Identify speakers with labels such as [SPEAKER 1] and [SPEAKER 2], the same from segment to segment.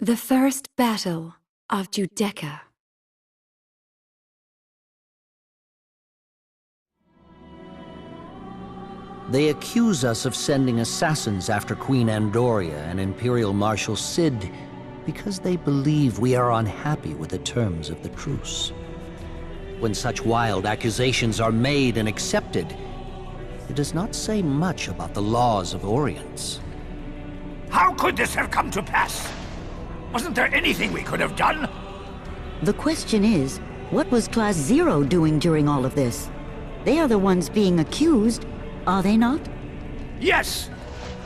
[SPEAKER 1] The First Battle of Judecca.
[SPEAKER 2] They accuse us of sending assassins after Queen Andoria and Imperial Marshal Cid because they believe we are unhappy with the terms of the truce. When such wild accusations are made and accepted, it does not say much about the laws of Orient.
[SPEAKER 3] How could this have come to pass? Wasn't there anything we could have done?
[SPEAKER 4] The question is, what was Class Zero doing during all of this? They are the ones being accused, are they not?
[SPEAKER 3] Yes!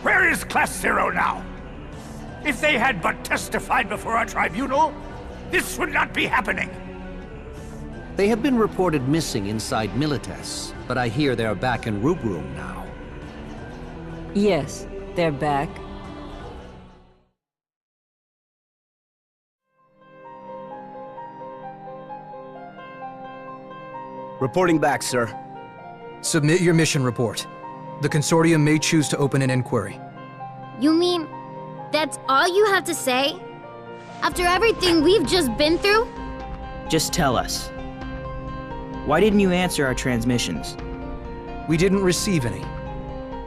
[SPEAKER 3] Where is Class Zero now? If they had but testified before our tribunal, this would not be happening.
[SPEAKER 2] They have been reported missing inside Milites, but I hear they're back in Rubrum now.
[SPEAKER 5] Yes, they're back.
[SPEAKER 6] Reporting back, sir.
[SPEAKER 7] Submit your mission report. The Consortium may choose to open an inquiry.
[SPEAKER 8] You mean that's all you have to say? After everything we've just been through?
[SPEAKER 6] Just tell us. Why didn't you answer our transmissions?
[SPEAKER 7] We didn't receive any.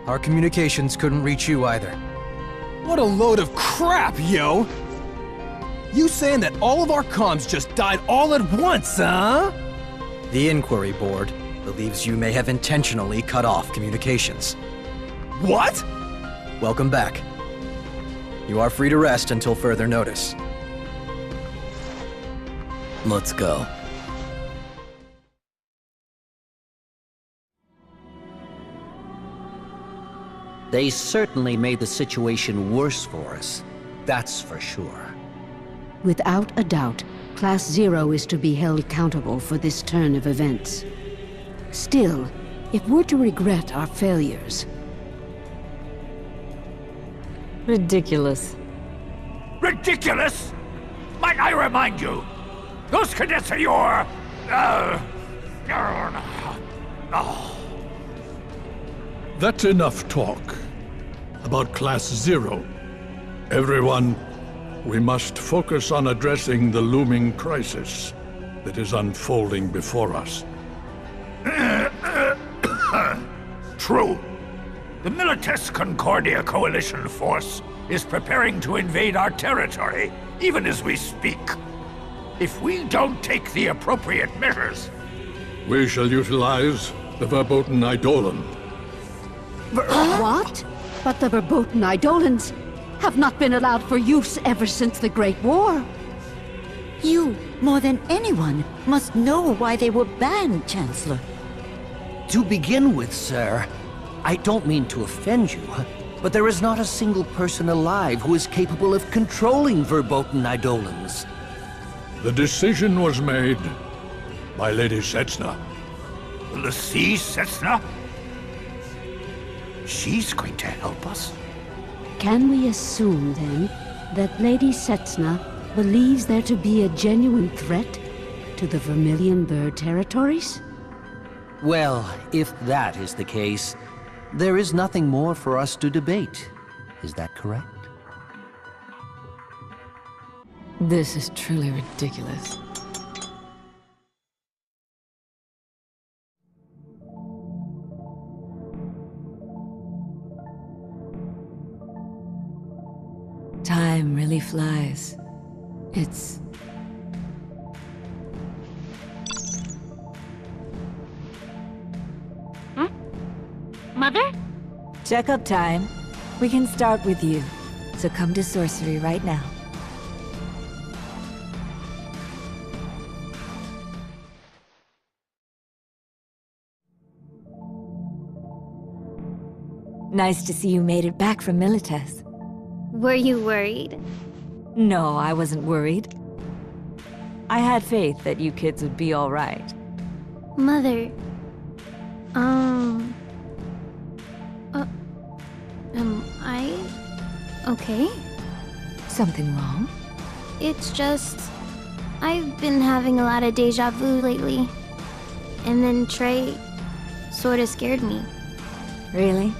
[SPEAKER 7] Our communications couldn't reach you either.
[SPEAKER 9] What a load of crap, yo! You saying that all of our comms just died all at once, huh?
[SPEAKER 7] The Inquiry Board believes you may have intentionally cut off communications.
[SPEAKER 9] What?
[SPEAKER 7] Welcome back. You are free to rest until further notice. Let's go.
[SPEAKER 2] They certainly made the situation worse for us, that's for sure.
[SPEAKER 1] Without a doubt, Class Zero is to be held accountable for this turn of events. Still, if we're to regret our failures...
[SPEAKER 5] Ridiculous.
[SPEAKER 3] Ridiculous? Might I remind you, those cadets are your...
[SPEAKER 10] That's enough talk about Class Zero. Everyone, we must focus on addressing the looming crisis that is unfolding before us.
[SPEAKER 3] True. The Milites Concordia Coalition force is preparing to invade our territory, even as we speak. If we don't take the appropriate measures...
[SPEAKER 10] We shall utilize the verboten eidolon.
[SPEAKER 1] What? But the verboten eidolons have not been allowed for use ever since the Great War.
[SPEAKER 4] You, more than anyone, must know why they were banned, Chancellor.
[SPEAKER 2] To begin with, sir, I don't mean to offend you, but there is not a single person alive who is capable of controlling verboten eidolons.
[SPEAKER 10] The decision was made by Lady Setsna.
[SPEAKER 3] Lady Setsna? She's going to help us?
[SPEAKER 1] Can we assume, then, that Lady Setsna believes there to be a genuine threat to the Vermilion Bird territories?
[SPEAKER 2] Well, if that is the case, there is nothing more for us to debate. Is that correct?
[SPEAKER 5] This is truly ridiculous. Time really flies. It's...
[SPEAKER 8] Mother?
[SPEAKER 5] Checkup time. We can start with you. So come to sorcery right now. Nice to see you made it back from Milites.
[SPEAKER 8] Were you worried?
[SPEAKER 5] No, I wasn't worried. I had faith that you kids would be all right.
[SPEAKER 8] Mother... am I... okay?
[SPEAKER 5] Something wrong?
[SPEAKER 8] It's just... I've been having a lot of deja vu lately. And then Trey sorta scared me.
[SPEAKER 5] Really?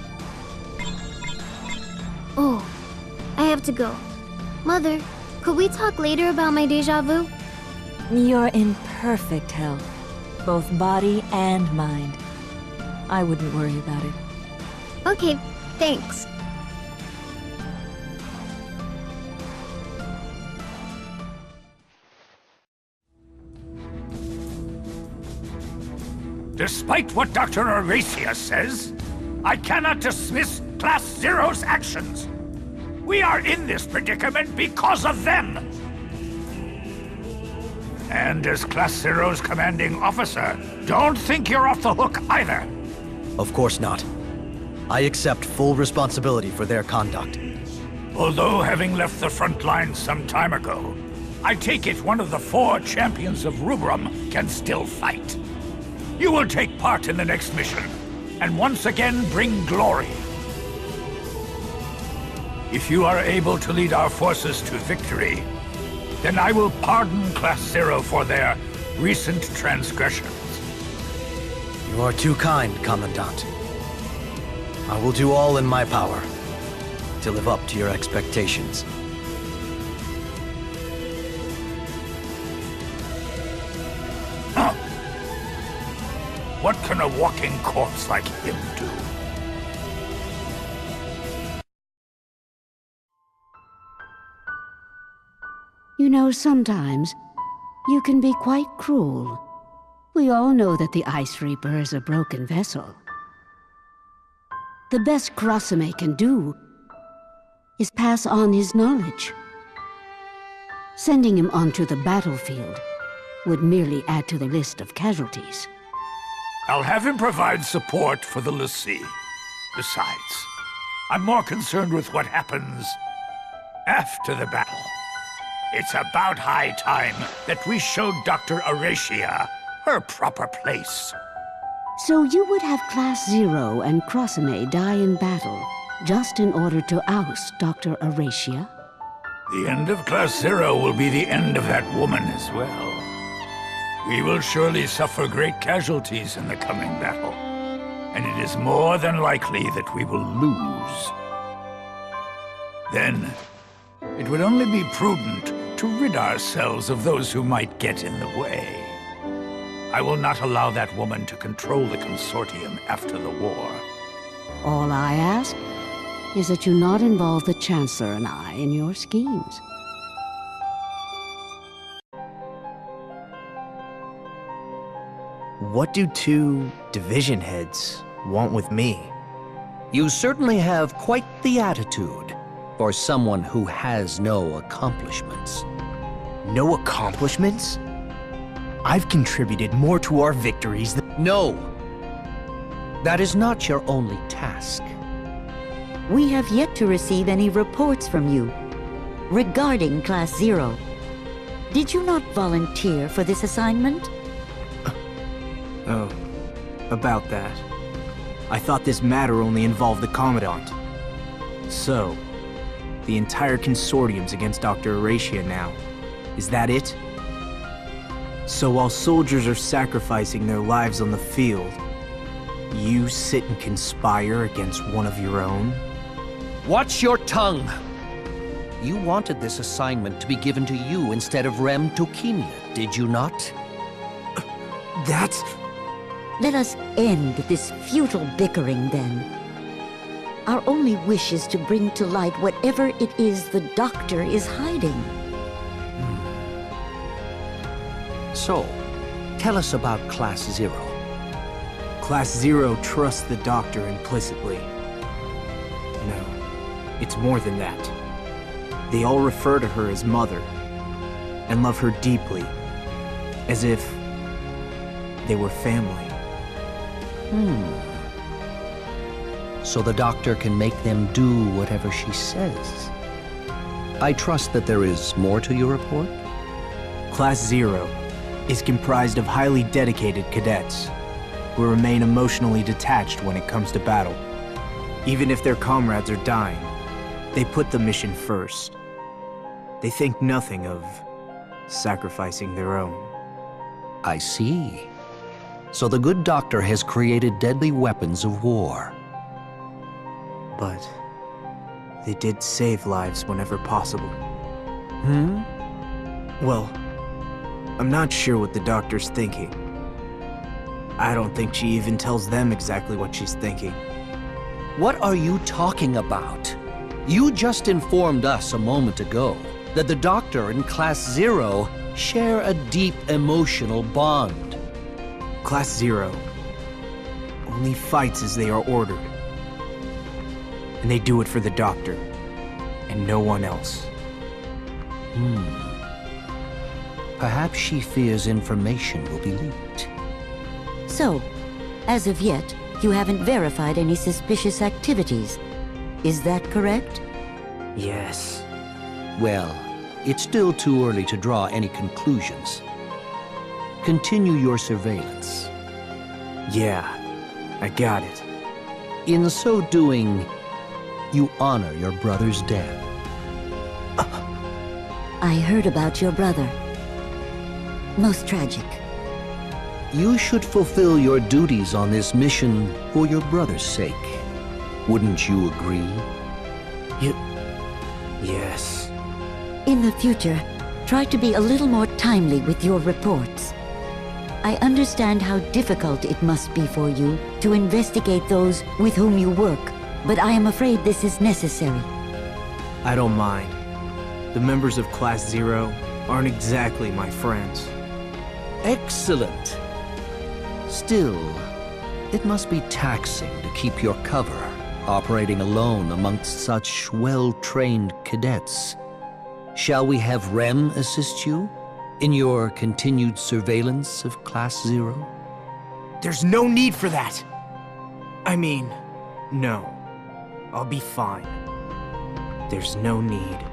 [SPEAKER 8] Oh, I have to go. Mother, Could we talk later about my deja vu?
[SPEAKER 5] You're in perfect health, both body and mind. I wouldn't worry about it.
[SPEAKER 8] Okay, thanks.
[SPEAKER 3] Despite what Dr. Aracia says, I cannot dismiss Class Zero's actions. We are in this predicament because of them. And as Class Zero's commanding officer, don't think you're off the hook either.
[SPEAKER 7] Of course not. I accept full responsibility for their conduct.
[SPEAKER 3] Although having left the front lines some time ago, I take it one of the 4 champions of Rubrum can still fight. You will take part in the next mission, and once again bring glory. If you are able to lead our forces to victory, then I will pardon Class Zero for their recent transgressions.
[SPEAKER 7] You are too kind, Commandant. I will do all in my power to live up to your expectations.
[SPEAKER 3] Huh. What can a walking corpse like him do?
[SPEAKER 1] You know, sometimes you can be quite cruel. We all know that the Ice Reaper is a broken vessel. The best Kurasame can do is pass on his knowledge. Sending him onto the battlefield would merely add to the list of casualties.
[SPEAKER 3] I'll have him provide support for the l'Cie. Besides, I'm more concerned with what happens after the battle. It's about high time that we showed Dr. Aracia her proper place.
[SPEAKER 1] So you would have Class Zero and Kurasame die in battle, just in order to oust Dr. Aracia?
[SPEAKER 3] The end of Class Zero will be the end of that woman as well. We will surely suffer great casualties in the coming battle, and it is more than likely that we will lose. Then, it would only be prudent to rid ourselves of those who might get in the way. I will not allow that woman to control the Consortium after the war.
[SPEAKER 1] All I ask is that you not involve the Chancellor and I in your schemes.
[SPEAKER 11] What do 2 division heads want with me?
[SPEAKER 2] You certainly have quite the attitude for someone who has no accomplishments.
[SPEAKER 11] No accomplishments? I've contributed more to our victories than—
[SPEAKER 2] No! That is not your only task.
[SPEAKER 4] We have yet to receive any reports from you regarding Class Zero. Did you not volunteer for this assignment?
[SPEAKER 11] Oh, about that. I thought this matter only involved the Commandant. So, the entire Consortium's against Dr. Aracia now. Is that it? So while soldiers are sacrificing their lives on the field, you sit and conspire against one of your own?
[SPEAKER 2] Watch your tongue! You wanted this assignment to be given to you instead of Rem Tokimia, did you not?
[SPEAKER 11] That's—
[SPEAKER 4] Let us end this futile bickering, then. Our only wish is to bring to light whatever it is the Doctor is hiding.
[SPEAKER 2] So, tell us about Class Zero.
[SPEAKER 11] Class Zero trusts the Doctor implicitly. No, it's more than that. They all refer to her as Mother, and love her deeply, as if they were family.
[SPEAKER 2] So the Doctor can make them do whatever she says. I trust that there is more to your report?
[SPEAKER 11] Class Zero is comprised of highly dedicated cadets who remain emotionally detached when it comes to battle. Even if their comrades are dying, they put the mission first. They think nothing of sacrificing their own.
[SPEAKER 2] I see. So the good Doctor has created deadly weapons of war.
[SPEAKER 11] But they did save lives whenever possible. Well, I'm not sure what the doctor's thinking. I don't think she even tells them exactly what she's thinking.
[SPEAKER 2] What are you talking about? You just informed us a moment ago that the Doctor and Class Zero share a deep emotional bond.
[SPEAKER 11] Class Zero only fights as they are ordered. And they do it for the Doctor, and no one else.
[SPEAKER 2] Perhaps she fears information will be leaked.
[SPEAKER 4] So, as of yet, you haven't verified any suspicious activities. Is that correct?
[SPEAKER 11] Yes.
[SPEAKER 2] Well, it's still too early to draw any conclusions. Continue your surveillance.
[SPEAKER 11] Yeah, I got it.
[SPEAKER 2] In so doing, you honor your brother's death.
[SPEAKER 4] I heard about your brother. Most tragic.
[SPEAKER 2] You should fulfill your duties on this mission for your brother's sake. Wouldn't you agree?
[SPEAKER 11] Yes.
[SPEAKER 4] In the future, try to be a little more timely with your reports. I understand how difficult it must be for you to investigate those with whom you work, but I am afraid this is necessary.
[SPEAKER 11] I don't mind. The members of Class Zero aren't exactly my friends.
[SPEAKER 2] Excellent. Still, it must be taxing to keep your cover, operating alone amongst such well-trained cadets. Shall we have Rem assist you in your continued surveillance of Class Zero?
[SPEAKER 11] There's no need for that! I mean, no. I'll be fine. There's no need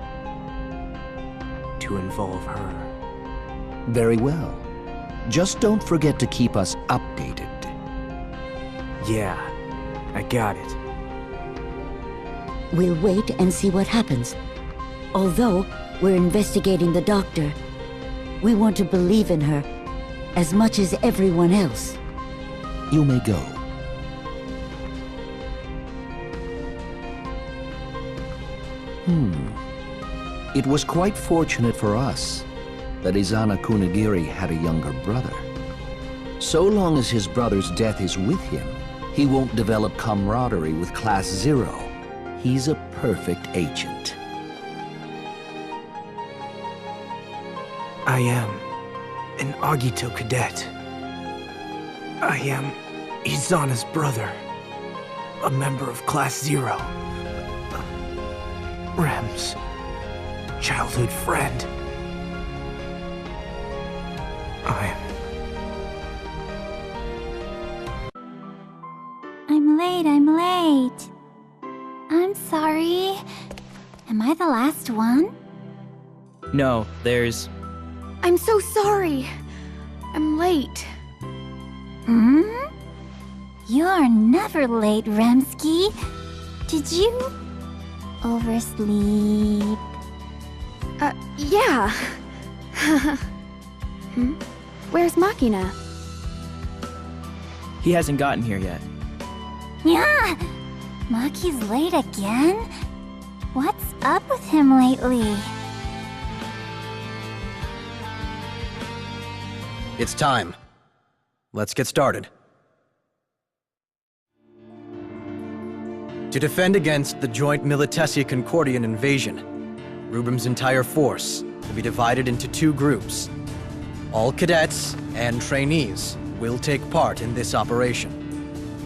[SPEAKER 11] to involve her.
[SPEAKER 2] Very well. Just don't forget to keep us updated.
[SPEAKER 11] Yeah, I got it.
[SPEAKER 4] We'll wait and see what happens. Although we're investigating the Doctor, we want to believe in her as much as everyone else.
[SPEAKER 2] You may go. It was quite fortunate for us that Izana Kunigiri had a younger brother. So long as his brother's death is with him, he won't develop camaraderie with Class Zero. He's a perfect agent.
[SPEAKER 11] I am an Agito cadet. I am Izana's brother, a member of Class Zero. Rem's childhood friend.
[SPEAKER 8] I'm late. I'm sorry. Am I the last one?
[SPEAKER 6] No, there's...
[SPEAKER 12] I'm so sorry. I'm late.
[SPEAKER 8] You're never late, Remsky. Did you oversleep?
[SPEAKER 12] Yeah. Where's Machina?
[SPEAKER 6] He hasn't gotten here yet.
[SPEAKER 8] Yeah! Maki's late again? What's up with him lately?
[SPEAKER 7] It's time. Let's get started. To defend against the joint Militesi-Concordian invasion, Rubram's entire force will be divided into two groups. All cadets and trainees will take part in this operation.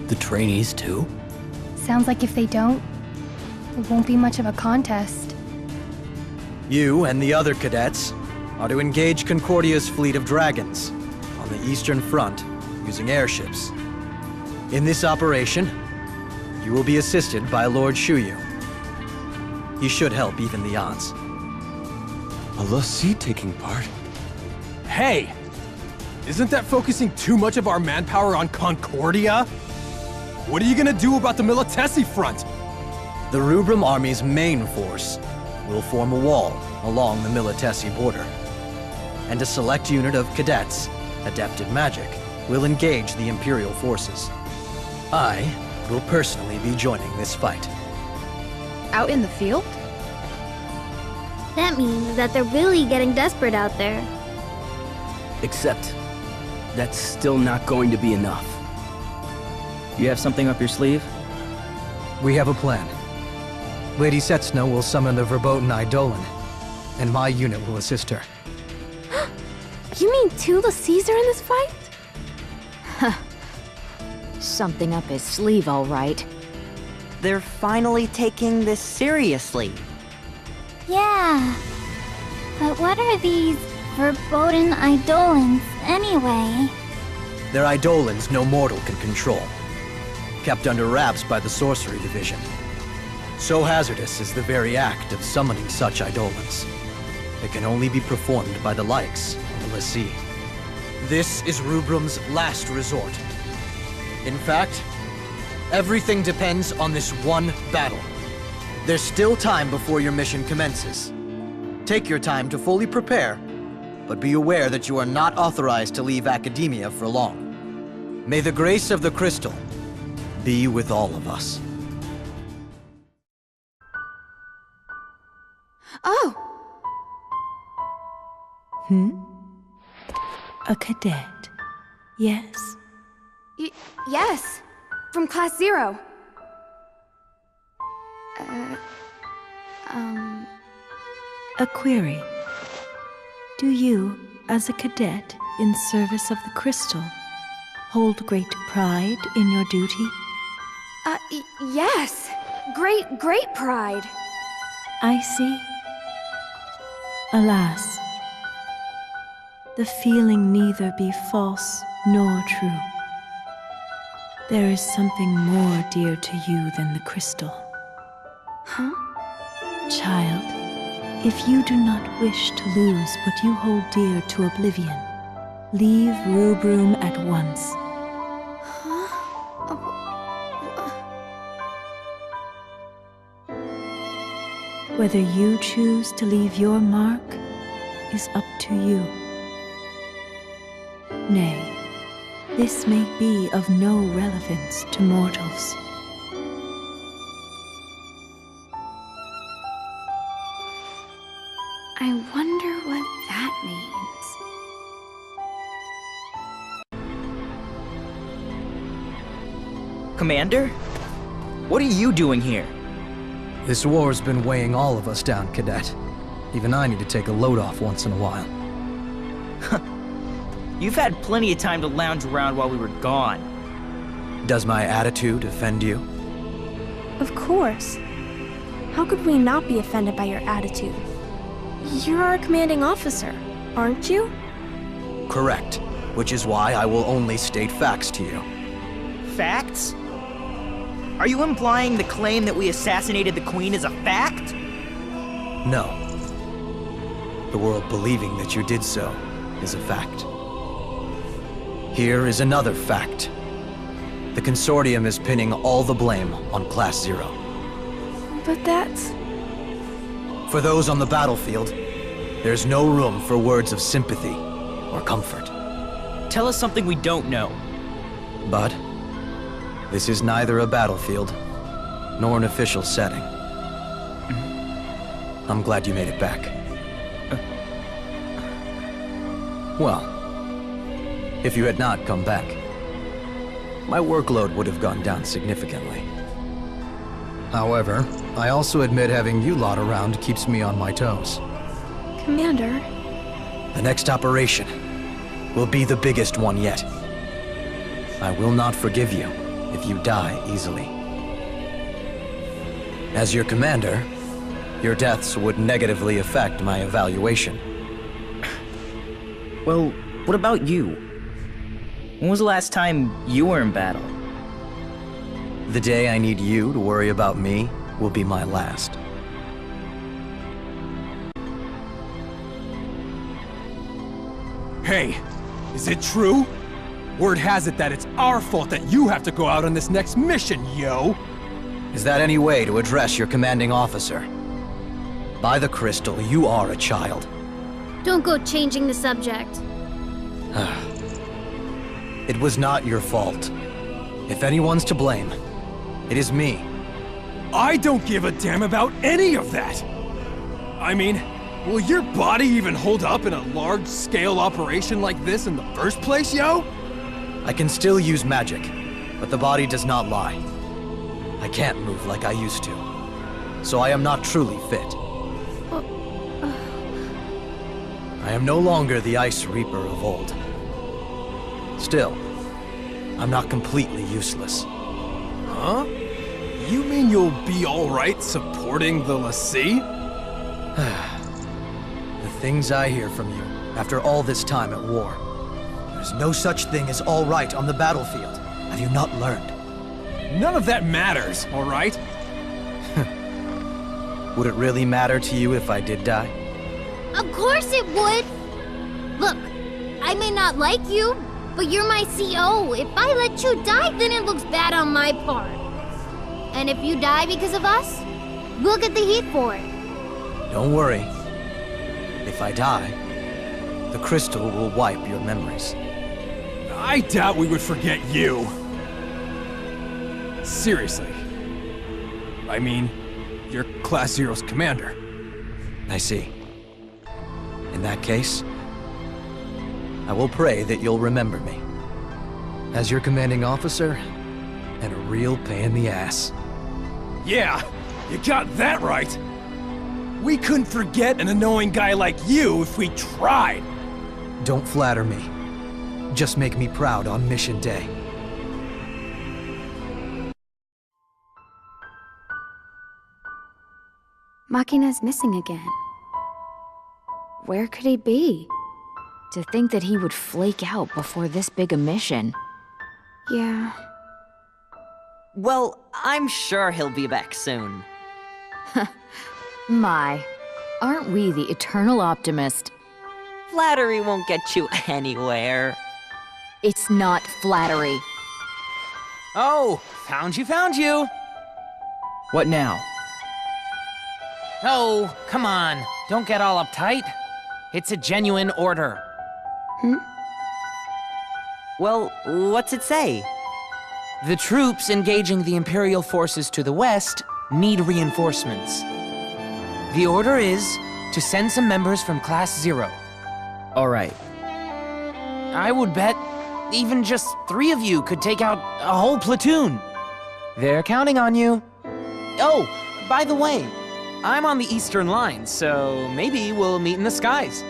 [SPEAKER 13] The trainees too?
[SPEAKER 12] Sounds like if they don't, it won't be much of a contest.
[SPEAKER 7] You and the other cadets are to engage Concordia's fleet of dragons on the Eastern Front using airships. In this operation, you will be assisted by Lord Shuyu. He should help even the odds.
[SPEAKER 9] A Lassie taking part? Hey! Isn't that focusing too much of our manpower on Concordia? What are you gonna do about the Militesi front?
[SPEAKER 7] The Rubram Army's main force will form a wall along the Militesi border. And a select unit of cadets, adept at magic, will engage the Imperial forces. I will personally be joining this fight.
[SPEAKER 12] Out in the field?
[SPEAKER 8] That means that they're really getting desperate out there.
[SPEAKER 13] Except, that's still not going to be enough.
[SPEAKER 6] You have something up your sleeve?
[SPEAKER 7] We have a plan. Lady Setsuna will summon the verboten Eidolon, and my unit will assist her.
[SPEAKER 12] You mean Tula Caesar in this fight?
[SPEAKER 14] Something up his sleeve, all right. They're finally taking this seriously.
[SPEAKER 8] Yeah. But what are these verboten eidolons, anyway?
[SPEAKER 7] They're eidolons no mortal can control. Kept under wraps by the Sorcery Division. So hazardous is the very act of summoning such eidolons. It can only be performed by the likes of the l'Cie. This is Rubrum's last resort. In fact, everything depends on this one battle. There's still time before your mission commences. Take your time to fully prepare, but be aware that you are not authorized to leave academia for long. May the grace of the crystal be with all of us.
[SPEAKER 12] Oh!
[SPEAKER 5] A cadet. Yes.
[SPEAKER 12] Yes. From Class 0.
[SPEAKER 5] A query. Do you, as a cadet in service of the crystal, hold great pride in your duty?
[SPEAKER 12] Yes. Great pride.
[SPEAKER 5] I see. Alas, the feeling neither be false nor true. There is something more dear to you than the crystal.
[SPEAKER 12] Huh?
[SPEAKER 5] Child, if you do not wish to lose what you hold dear to oblivion, leave Rubrum at once. Whether you choose to leave your mark is up to you. Nay, this may be of no relevance to mortals.
[SPEAKER 12] I wonder what that means.
[SPEAKER 6] Commander? What are you doing here?
[SPEAKER 7] This war's been weighing all of us down, Cadet. Even I need to take a load off once in a while.
[SPEAKER 6] You've had plenty of time to lounge around while we were gone.
[SPEAKER 7] Does my attitude offend you?
[SPEAKER 12] Of course. How could we not be offended by your attitude? You're our commanding officer, aren't you?
[SPEAKER 7] Correct. Which is why I will only state facts to you.
[SPEAKER 6] Facts? Are you implying the claim that we assassinated the Queen is a fact?
[SPEAKER 7] No. The world believing that you did so is a fact. Here is another fact. The Consortium is pinning all the blame on Class 0.
[SPEAKER 12] But that's...
[SPEAKER 7] For those on the battlefield, there's no room for words of sympathy or comfort.
[SPEAKER 6] Tell us something we don't know.
[SPEAKER 7] But this is neither a battlefield nor an official setting. I'm glad you made it back. Well, if you had not come back, my workload would have gone down significantly. However, I also admit having you lot around keeps me on my toes.
[SPEAKER 12] Commander...
[SPEAKER 7] The next operation will be the biggest one yet. I will not forgive you if you die easily. As your commander, your deaths would negatively affect my evaluation.
[SPEAKER 6] Well, what about you? When was the last time you were in battle?
[SPEAKER 7] The day I need you to worry about me will be my last.
[SPEAKER 9] Hey, is it true? Word has it that it's our fault that you have to go out on this next mission, yo!
[SPEAKER 7] Is that any way to address your commanding officer? By the crystal, you are a child.
[SPEAKER 8] Don't go changing the subject.
[SPEAKER 7] It was not your fault. If anyone's to blame, it is me.
[SPEAKER 9] I don't give a damn about any of that! I mean, Will your body even hold up in a large-scale operation like this in the first place, yo?
[SPEAKER 7] I can still use magic, but the body does not lie. I can't move like I used to, so I am not truly fit. I am no longer the Ice Reaper of old. Still, I'm not completely useless.
[SPEAKER 9] Huh? You mean you'll be alright supporting the l'Cie?
[SPEAKER 7] The things I hear from you after all this time at war. There's no such thing as all right on the battlefield. Have you not learned?
[SPEAKER 9] None of that matters, alright?
[SPEAKER 7] Would it really matter to you if I did die?
[SPEAKER 8] Of course it would! Look, I may not like you, but you're my CO. If I let you die, then it looks bad on my part. And if you die because of us, we'll get the heat for it.
[SPEAKER 7] Don't worry. If I die, the crystal will wipe your memories.
[SPEAKER 9] I doubt we would forget you. Seriously. I mean, you're Class Zero's commander.
[SPEAKER 7] I see. In that case, I will pray that you'll remember me. As your commanding officer, and a real pain in the ass.
[SPEAKER 9] Yeah, you got that right. We couldn't forget an annoying guy like you if we tried.
[SPEAKER 7] Don't flatter me. Just make me proud on mission day.
[SPEAKER 15] Makina's missing again. Where could he be? To think that he would flake out before this big a mission.
[SPEAKER 14] Yeah. Well, I'm sure he'll be back soon.
[SPEAKER 15] My, aren't we the eternal optimist?
[SPEAKER 14] Flattery won't get you anywhere.
[SPEAKER 15] It's not flattery.
[SPEAKER 6] Oh, found you.
[SPEAKER 11] What now?
[SPEAKER 6] Oh, come on. Don't get all uptight. It's a genuine order.
[SPEAKER 14] Well, what's it say?
[SPEAKER 6] The troops engaging the Imperial forces to the west need reinforcements. The order is to send some members from Class 0.
[SPEAKER 11] All right.
[SPEAKER 6] I would bet even just 3 of you could take out a whole platoon. They're counting on you. Oh, by the way, I'm on the Eastern Line, so maybe we'll meet in the skies.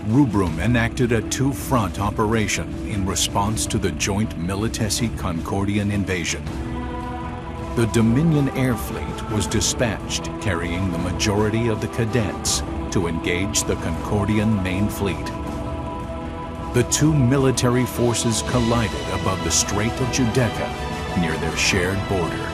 [SPEAKER 3] Rubrum enacted a two-front operation in response to the joint Militesi-Concordian invasion. The Dominion Air Fleet was dispatched carrying the majority of the cadets to engage the Concordian main fleet. The two military forces collided above the Strait of Judecca near their shared border.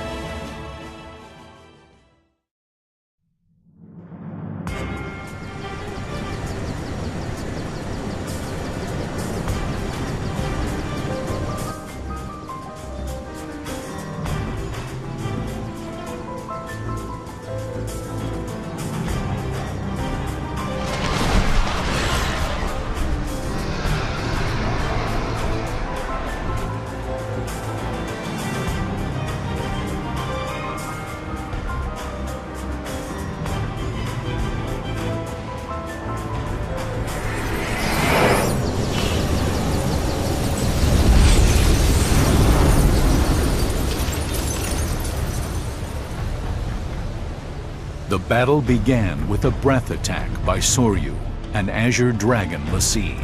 [SPEAKER 3] The battle began with a breath attack by Soryu, an Azure Dragon l'Cie.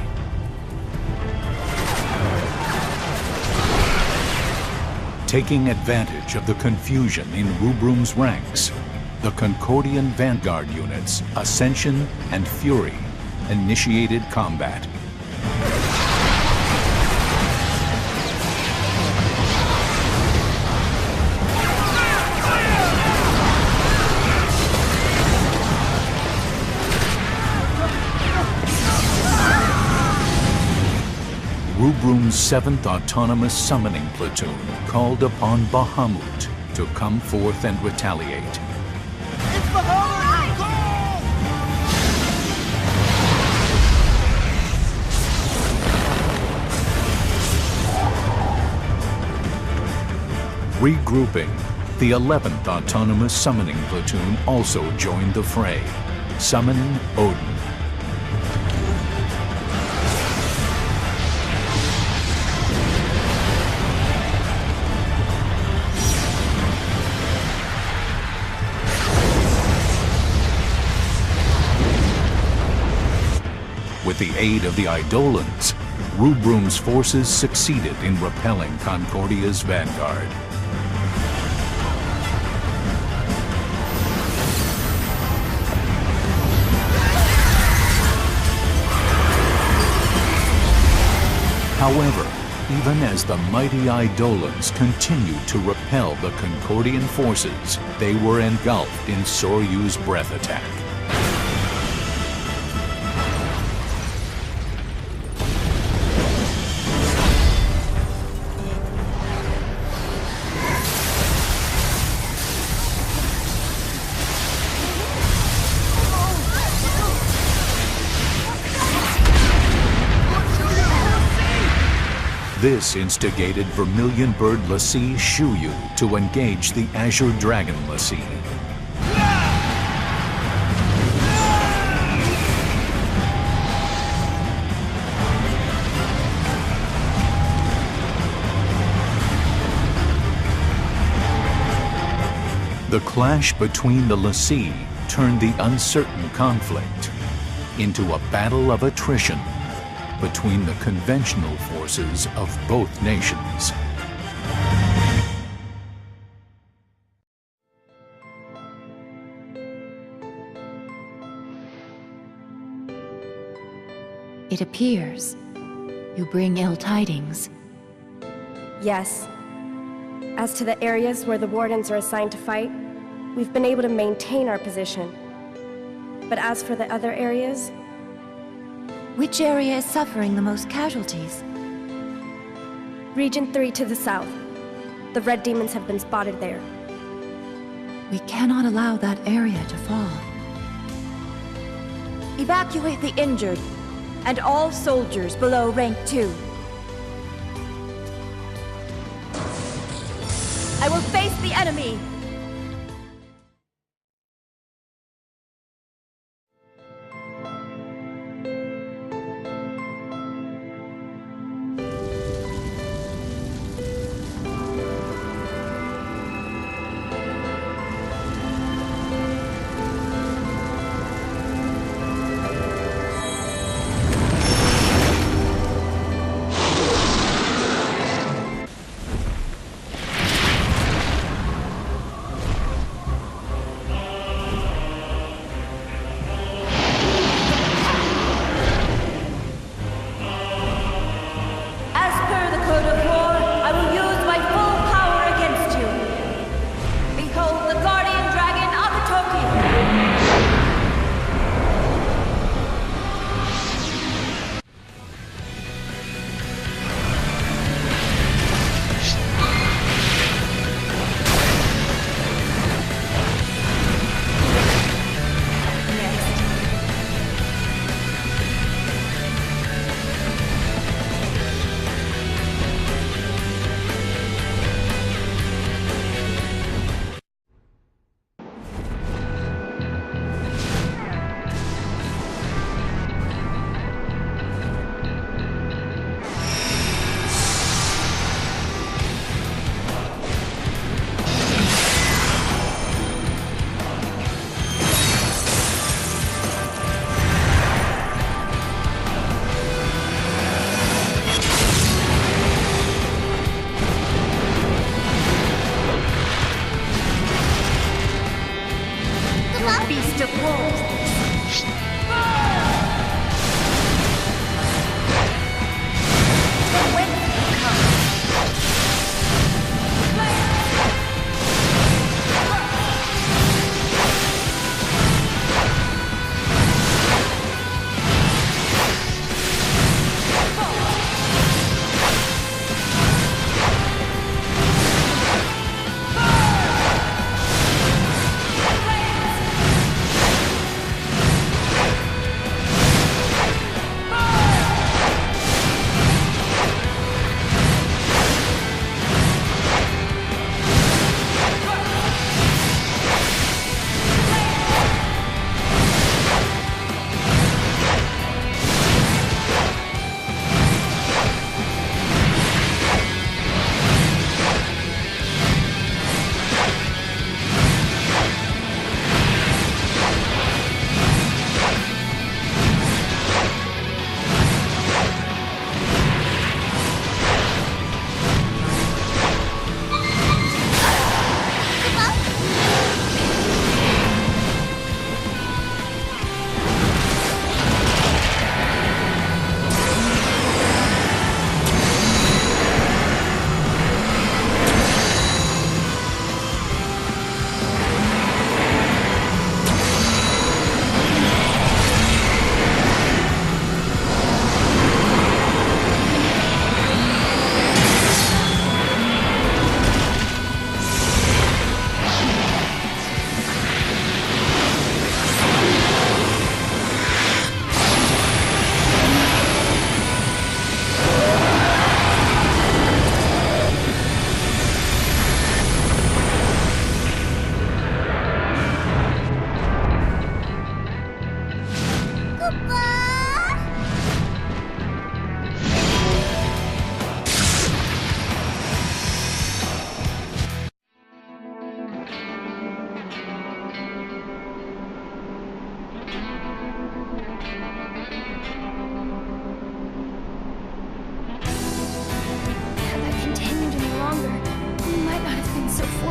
[SPEAKER 3] Taking advantage of the confusion in Rubrum's ranks, the Concordian Vanguard units, Ascension and Fury, initiated combat. Rubrum's 7th Autonomous Summoning Platoon called upon Bahamut to come forth and retaliate.
[SPEAKER 16] It's Bahamut! Go!
[SPEAKER 17] Regrouping, the 11th Autonomous Summoning Platoon also joined the fray, summoning Odin. With the aid of the Eidolons, Rubrum's forces succeeded in repelling Concordia's vanguard. However, even as the mighty Eidolons continued to repel the Concordian forces, they were engulfed in Soryu's breath attack. This instigated Vermilion Bird Lassie Shuyu to engage the Azure Dragon Lassie. The clash between the Lassie turned the uncertain conflict into a battle of attrition between the conventional forces of both nations.
[SPEAKER 15] It appears you bring ill tidings.
[SPEAKER 12] Yes. As to the areas where the Wardens are assigned to fight, we've been able to maintain our position. But as for the other areas...
[SPEAKER 15] Which area is suffering the most casualties?
[SPEAKER 12] Region 3 to the south. The Red Demons have been spotted there.
[SPEAKER 15] We cannot allow that area to fall.
[SPEAKER 18] Evacuate the injured, and all soldiers below rank 2. I will face the enemy!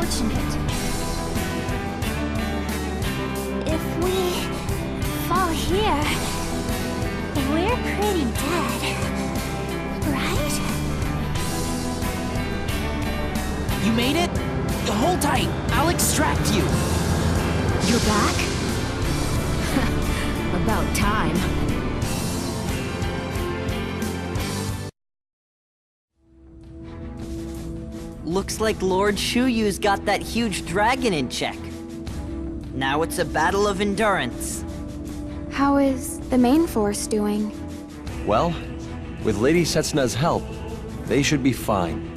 [SPEAKER 8] unfortunate. If we fall here, we're pretty dead, right?
[SPEAKER 6] You made it? Hold tight. I'll extract you.
[SPEAKER 15] You're back? About time.
[SPEAKER 14] Looks like Lord Shuyu's got that huge dragon in check. Now it's a battle of endurance.
[SPEAKER 15] How is the main force doing?
[SPEAKER 19] Well, with Lady Setsuna's help, they should be fine.